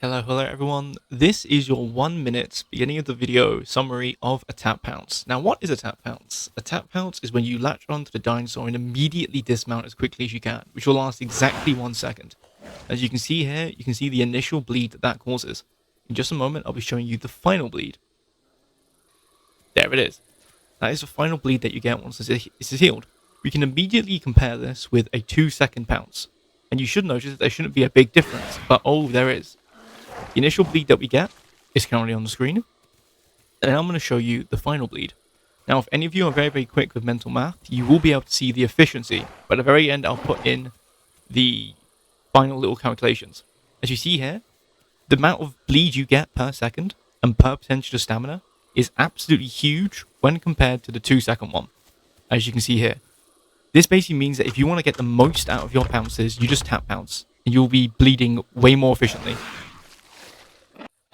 Hello everyone. This is your 1 minute beginning of the video summary of a tap pounce. Now what is a tap pounce? A tap pounce is when you latch onto the dinosaur and immediately dismount as quickly as you can, which will last exactly 1 second. As you can see here, you can see the initial bleed that causes. In just a moment, I'll be showing you the final bleed. There it is. That is the final bleed that you get once this is healed. We can immediately compare this with a 2-second pounce. And you should notice that there shouldn't be a big difference, but oh, there is. The initial bleed that we get is currently on the screen, and I'm going to show you the final bleed. Now, if any of you are very quick with mental math, you will be able to see the efficiency, but at the very end I'll put in the final little calculations. As you see here, the amount of bleed you get per second and per percentage of stamina is absolutely huge when compared to the 2-second one, as you can see here. This basically means that if you want to get the most out of your pounces, you just tap pounce, and you'll be bleeding way more efficiently.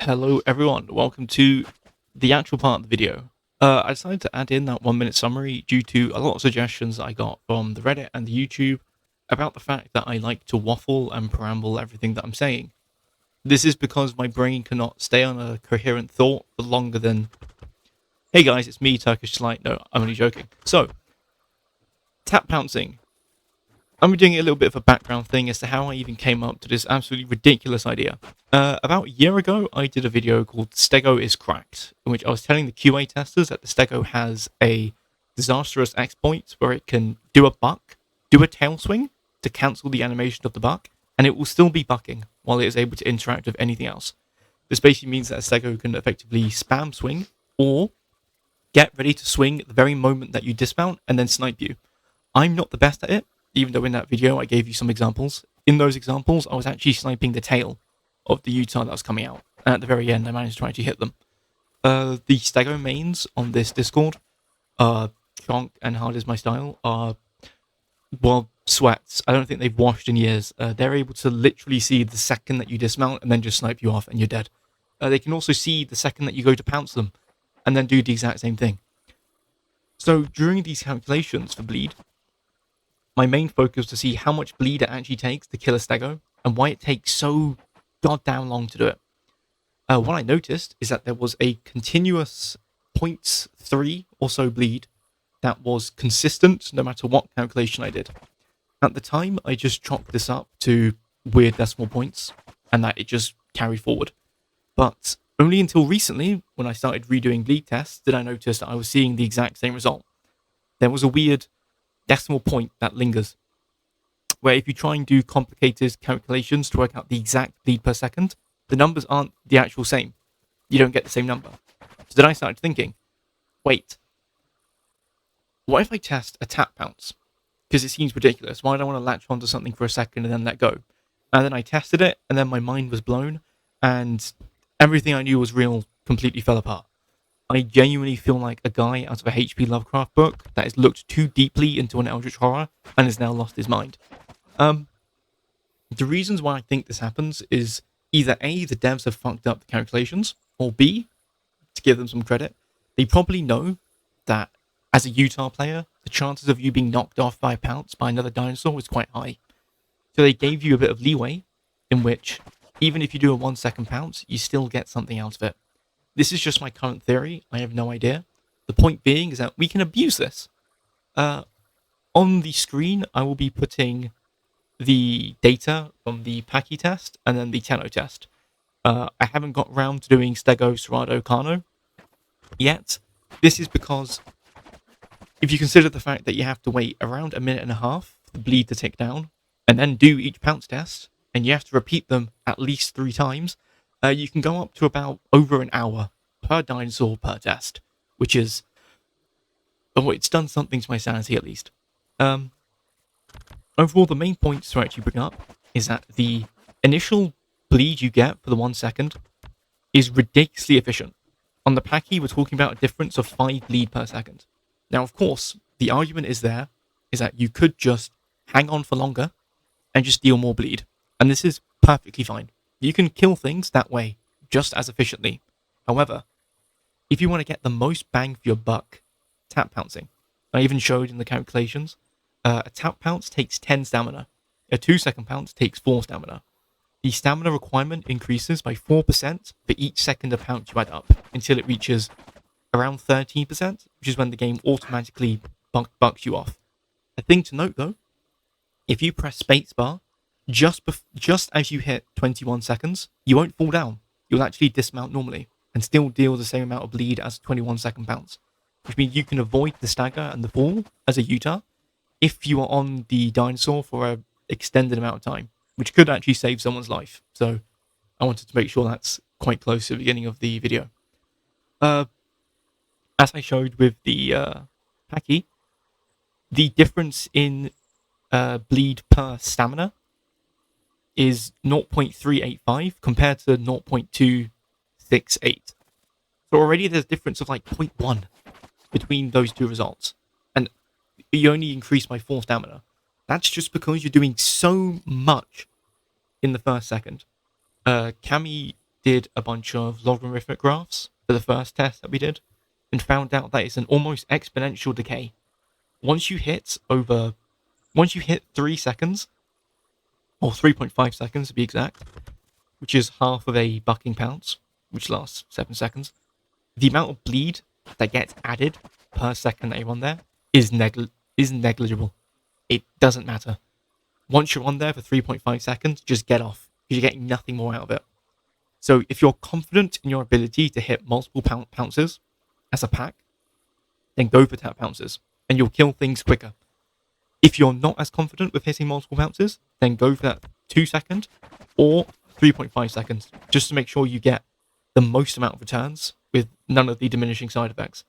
Hello everyone, welcome to the actual part of the video. I decided to add in that 1 minute summary due to a lot of suggestions I got from the Reddit and the YouTube about the fact that I like to waffle and preamble everything that I'm saying. This is because my brain cannot stay on a coherent thought for longer than, hey guys, it's me, Turkish Slight. No, I'm only joking. So, tap pouncing. I'm doing a little bit of a background thing as to how I even came up to this absolutely ridiculous idea. About a year ago, I did a video called Stego is Cracked, in which I was telling the QA testers that the Stego has a disastrous exploit where it can do a buck, do a tail swing to cancel the animation of the buck, and it will still be bucking while it is able to interact with anything else. This basically means that a Stego can effectively spam swing or get ready to swing at the very moment that you dismount and then snipe you. I'm not the best at it, even though in that video I gave you some examples. In those examples, I was actually sniping the tail of the Utah that was coming out. And at the very end, I managed to actually hit them. The Stego mains on this Discord, Chonk and Hard Is My Style, are, well, sweats. I don't think they've washed in years. They're able to literally see the second that you dismount and then just snipe you off and you're dead. They can also see the second that you go to pounce them and then do the exact same thing. So during these calculations for bleed, my main focus was to see how much bleed it actually takes to kill a Stego and why it takes so goddamn long to do it. What I noticed is that there was a continuous 0.3 or so bleed that was consistent no matter what calculation I did. At the time, I just chalked this up to weird decimal points and that it just carried forward. But only until recently, when I started redoing bleed tests, did I notice that I was seeing the exact same result. There was a weird decimal point that lingers, where if you try and do complicated calculations to work out the exact bleed per second, the numbers aren't the actual same. You don't get the same number. So then I started thinking, wait, what if I test a tap pounce? Because it seems ridiculous. Why do I want to latch onto something for a second and then let go? And then I tested it, and then my mind was blown, and everything I knew was real completely fell apart. I genuinely feel like a guy out of a H.P. Lovecraft book that has looked too deeply into an eldritch horror and has now lost his mind. The reasons why I think this happens is either A, the devs have fucked up the calculations, or B, to give them some credit, they probably know that as a Utah player, the chances of you being knocked off by a pounce by another dinosaur is quite high. So they gave you a bit of leeway in which, even if you do a 1-second pounce, you still get something out of it. This is just my current theory. I have no idea. The point being is that we can abuse this. On the screen, I will be putting the data from the Paki test and then the Tenno test. I haven't got round to doing Stego, Serrado, Carno yet. This is because if you consider the fact that you have to wait around a minute and a half for the bleed to tick down and then do each pounce test, and you have to repeat them at least 3 times, you can go up to about over an hour per dinosaur per test, which is, oh, it's done something to my sanity at least. Overall, the main points to actually bring up is that the initial bleed you get for the 1 second is ridiculously efficient. On the Paki, we're talking about a difference of 5 bleed per second. Now, of course, the argument is that you could just hang on for longer and just deal more bleed. And this is perfectly fine. You can kill things that way, just as efficiently. However, if you want to get the most bang for your buck, tap pouncing. I even showed in the calculations, a tap pounce takes 10 stamina. A 2-second pounce takes 4 stamina. the stamina requirement increases by 4% for each second a pounce you add up until it reaches around 13%, which is when the game automatically bucks you off. A thing to note though, if you press spacebar just as you hit 21 seconds, you won't fall down. You'll actually dismount normally and still deal the same amount of bleed as a 21-second bounce, which means you can avoid the stagger and the fall as a Utah if you are on the dinosaur for an extended amount of time, which could actually save someone's life. So I wanted to make sure that's quite close to the beginning of the video. As I showed with the Paki, the difference in bleed per stamina is 0.385 compared to 0.268. So already there's a difference of like 0.1 between those two results. And you only increase by 4 stamina. That's just because you're doing so much in the first second. Cami did a bunch of logarithmic graphs for the first test that we did and found out that it's an almost exponential decay. Once you hit 3 seconds, or 3.5 seconds to be exact, which is half of a bucking pounce, which lasts 7 seconds, the amount of bleed that gets added per second that you're on there is negligible. It doesn't matter. Once you're on there for 3.5 seconds, just get off, because you're getting nothing more out of it. So if you're confident in your ability to hit multiple pounces as a pack, then go for tap pounces, and you'll kill things quicker. If you're not as confident with hitting multiple pounces, then go for that 2 second or 3.5 seconds, just to make sure you get the most amount of returns with none of the diminishing side effects.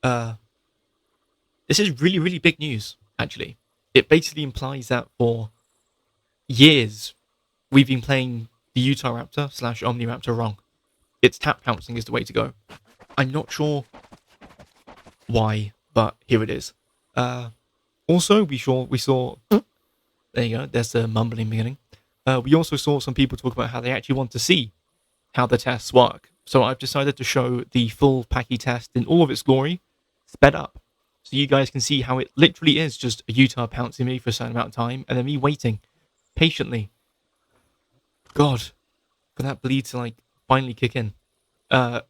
This is really, really big news, actually. It basically implies that for years, we've been playing the Utah-Raptor / OMNIRAPTOR wrong. It's tap pouncing is the way to go. I'm not sure why, but here it is. Also, we saw. There you go. There's the mumbling beginning. We also saw some people talk about how they actually want to see how the tests work. So I've decided to show the full Paki test in all of its glory, sped up, so you guys can see how it literally is just a Utah pouncing me for a certain amount of time, and then me waiting patiently. God, for that bleed to like finally kick in. And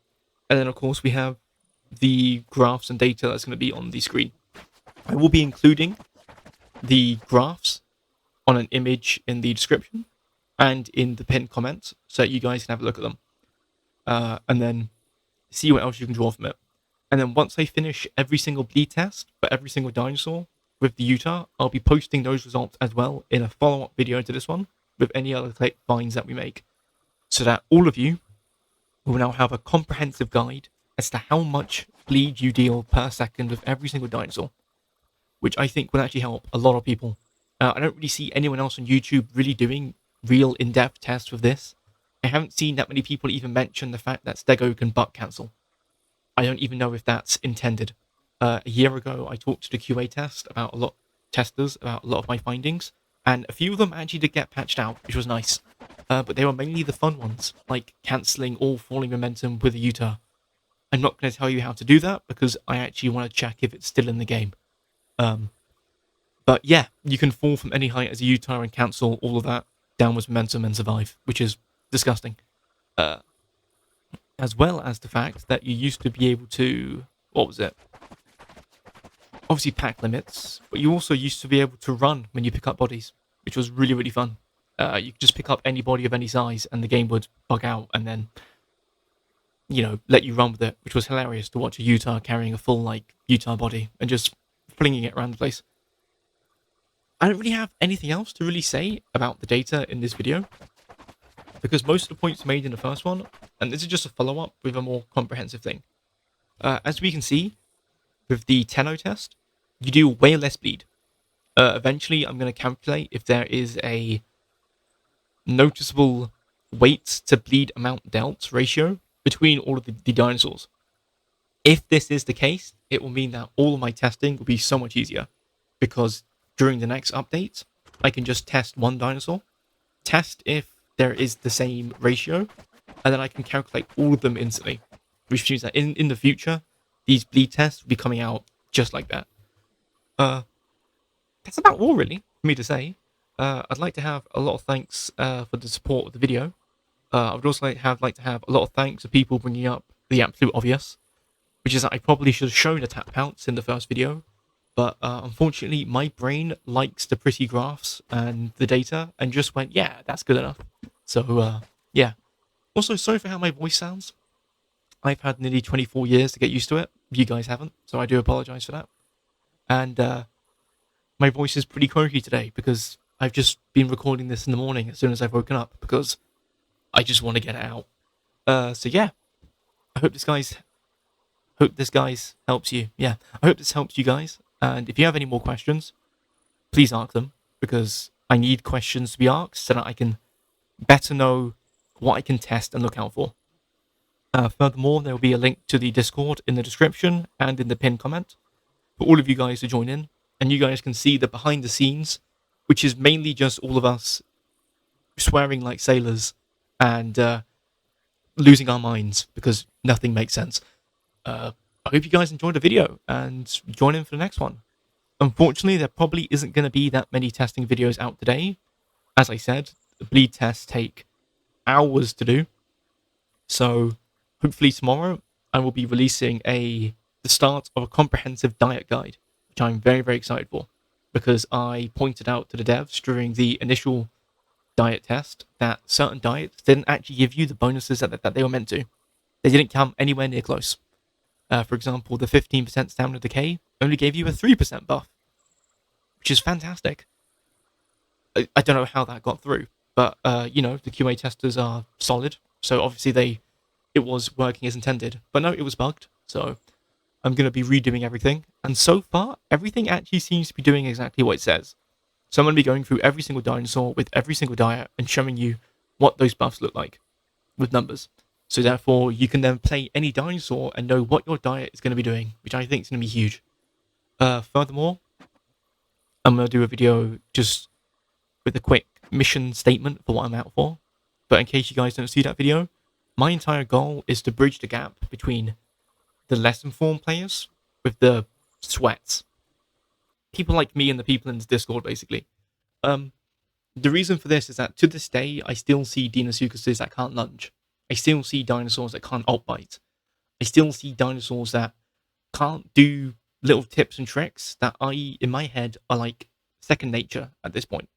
then of course we have the graphs and data that's going to be on the screen. I will be including the graphs on an image in the description and in the pinned comments so that you guys can have a look at them. And then see what else you can draw from it. And then once I finish every single bleed test for every single dinosaur with the Utah, I'll be posting those results as well in a follow-up video to this one with any other finds that we make, so that all of you will now have a comprehensive guide as to how much bleed you deal per second with every single dinosaur, which I think will actually help a lot of people. I don't really see anyone else on YouTube really doing real in-depth tests with this. I haven't seen that many people even mention the fact that Stego can butt cancel. I don't even know if that's intended. A year ago, I talked to the QA testers about a lot of my findings, and a few of them actually did get patched out, which was nice. But they were mainly the fun ones, like cancelling all falling momentum with a Utah. I'm not going to tell you how to do that because I actually want to check if it's still in the game. But yeah, you can fall from any height as a Utah and cancel all of that downwards momentum and survive, which is disgusting. As well as the fact that you used to be able to, what was it? Obviously pack limits, but you also used to be able to run when you pick up bodies, which was really, really fun. You could just pick up any body of any size and the game would bug out and then, let you run with it, which was hilarious to watch a Utah carrying a full, Utah body and just flinging it around the place. I don't really have anything else to really say about the data in this video, because most of the points made in the first one, and this is just a follow-up with a more comprehensive thing. As we can see, with the Tenno test, you do way less bleed. Eventually, I'm going to calculate if there is a noticeable weight to bleed amount dealt ratio between all of the dinosaurs. If this is the case, it will mean that all of my testing will be so much easier, because during the next update, I can just test one dinosaur, test if there is the same ratio, and then I can calculate all of them instantly, which means that in the future, these bleed tests will be coming out just like that. That's about all, really, for me to say. I'd like to have a lot of thanks for the support of the video. I would also like to have a lot of thanks to people bringing up the absolute obvious, which is that I probably should have shown a tap pounce in the first video, but unfortunately my brain likes the pretty graphs and the data and just went, yeah, that's good enough. So yeah. Also, sorry for how my voice sounds. I've had nearly 24 years to get used to it. You guys haven't, so I do apologize for that. And my voice is pretty croaky today because I've just been recording this in the morning as soon as I've woken up because I just want to get it out. So yeah, I hope this guys helps you. Yeah, I hope this helps you guys. And if you have any more questions, please ask them because I need questions to be asked so that I can better know what I can test and look out for. Furthermore, there will be a link to the Discord in the description and in the pinned comment for all of you guys to join in, and you guys can see the behind the scenes, which is mainly just all of us swearing like sailors and losing our minds because nothing makes sense. I hope you guys enjoyed the video and join in for the next one. Unfortunately, there probably isn't going to be that many testing videos out today. As I said, the bleed tests take hours to do. So hopefully tomorrow I will be releasing the start of a comprehensive diet guide, which I'm very, very excited for because I pointed out to the devs during the initial diet test that certain diets didn't actually give you the bonuses that they were meant to. They didn't come anywhere near close. For example, the 15% stamina decay only gave you a 3% buff, which is fantastic. I don't know how that got through, but the QA testers are solid, so obviously it was working as intended. But no, it was bugged, so I'm going to be redoing everything. And so far, everything actually seems to be doing exactly what it says. So I'm going to be going through every single dinosaur with every single diet and showing you what those buffs look like with numbers. So therefore, you can then play any dinosaur and know what your diet is going to be doing, which I think is going to be huge. Furthermore, I'm going to do a video just with a quick mission statement for what I'm out for. But in case you guys don't see that video, my entire goal is to bridge the gap between the less informed players with the sweats. People like me and the people in the Discord, basically. The reason for this is that to this day, I still see Deinosuchuses that can't lunge. I still see dinosaurs that can't alt bite. I still see dinosaurs that can't do little tips and tricks that in my head, are like second nature at this point.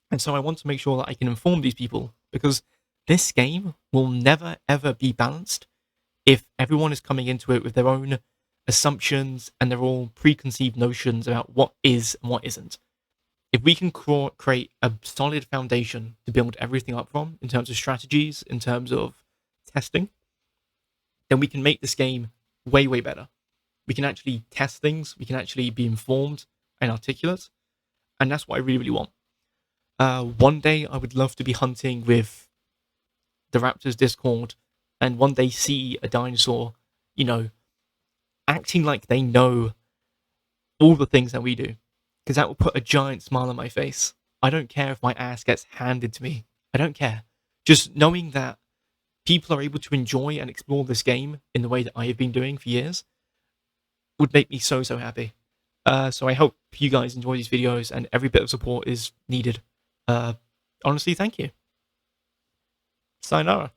And so I want to make sure that I can inform these people because this game will never ever be balanced if everyone is coming into it with their own assumptions and their own preconceived notions about what is and what isn't. If we can create a solid foundation to build everything up from in terms of strategies, in terms of testing, then we can make this game way, way better. We can actually test things, we can actually be informed and articulate, and that's what I really, really want. One day I would love to be hunting with the Raptors Discord and one day see a dinosaur, acting like they know all the things that we do. Because that will put a giant smile on my face. I don't care if my ass gets handed to me. I don't care. Just knowing that people are able to enjoy and explore this game in the way that I have been doing for years would make me so, so happy. So I hope you guys enjoy these videos and every bit of support is needed. Honestly, thank you. Sayonara.